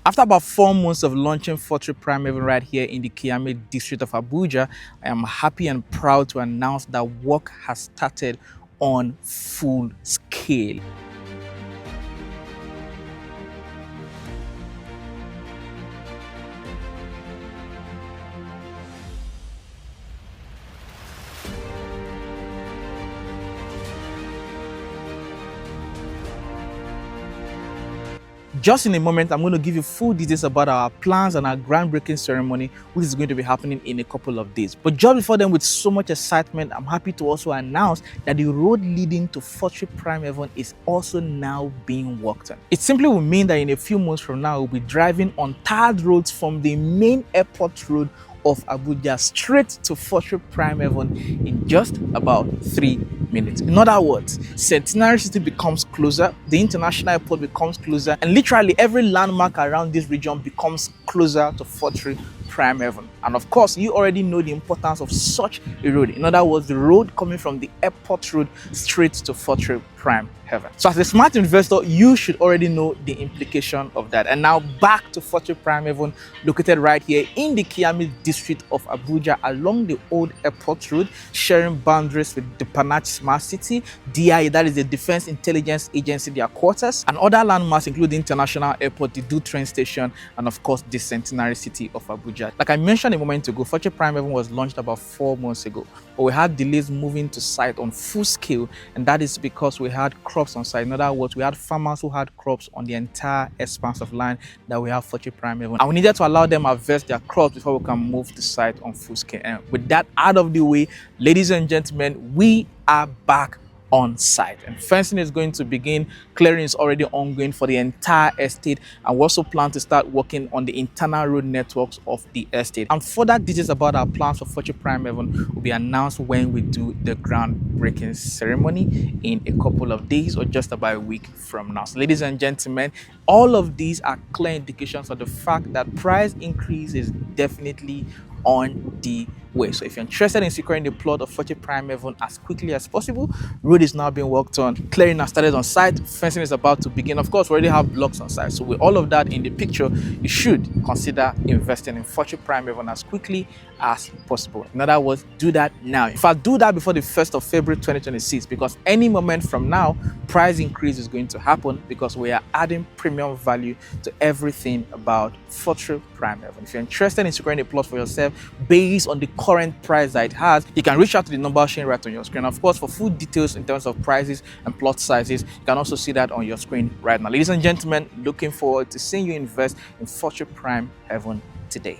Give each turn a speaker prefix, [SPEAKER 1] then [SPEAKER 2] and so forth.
[SPEAKER 1] After about 4 months of launching Fortreal Prime Haven right here in the Kyami district of Abuja, I am happy and proud to announce that work has started on full scale. Just in a moment, I'm going to give you full details about our plans and our groundbreaking ceremony, which is going to be happening in a couple of days. But just before then, with so much excitement, I'm happy to also announce that the road leading to Fortreal Prime Haven is also now being worked on. It simply will mean that in a few months from now, we'll be driving on tarred roads from the main airport road of Abuja straight to Fortreal Prime Haven in just about 3 minutes. In other words, Centenary City becomes closer, the international airport becomes closer, and literally every landmark around this region becomes closer to Fortreal Prime Haven. And of course, you already know the importance of such a road. In other words, the road coming from the airport road straight to Fortreal Prime Haven. So as a smart investor, you should already know the implication of that. And now back to Fortreal Prime Haven, located right here in the Kyami district of Abuja along the old airport road, sharing boundaries with the Panach Smart City, DIA, that is the Defense Intelligence Agency, their quarters, and other landmarks include the International Airport, the Do train station, and of course the Centenary City of Abuja. Like I mentioned a moment ago, Fortreal Prime Haven was launched about 4 months ago, but we had delays moving to site on full scale, and that is because we had crops on site. In other words, we had farmers who had crops on the entire expanse of land that we have Fortreal Prime Haven, and we needed to allow them to harvest their crops before we can move the site on full scale. And with that out of the way, ladies and gentlemen, we are back on site, and fencing is going to begin. Clearing is already ongoing for the entire estate, and we also plan to start working on the internal road networks of the estate. And further details about our plans for Fortreal Prime Haven will be announced when we do the groundbreaking ceremony in a couple of days or just about a week from now. So ladies and gentlemen, all of these are clear indications of the fact that price increase is definitely on the way. So if you're interested in securing the plot of Fortreal Prime Haven as quickly as possible, road is now being worked on, clearing has started on site, fencing is about to begin. Of course, we already have blocks on site. So with all of that in the picture, you should consider investing in Fortreal Prime Haven as quickly as possible. In other words, do that now. In fact, do that before the 1st of February 2026, because any moment from now, price increase is going to happen because we are adding premium value to everything about Fortreal Prime Haven. If you're interested in securing a plot for yourself based on the current price that it has, you can reach out to the number shown right on your screen. Of course, for full details in terms of prices and plot sizes, you can also see that on your screen right now. Ladies and gentlemen, looking forward to seeing you invest in Fortreal Prime Haven today.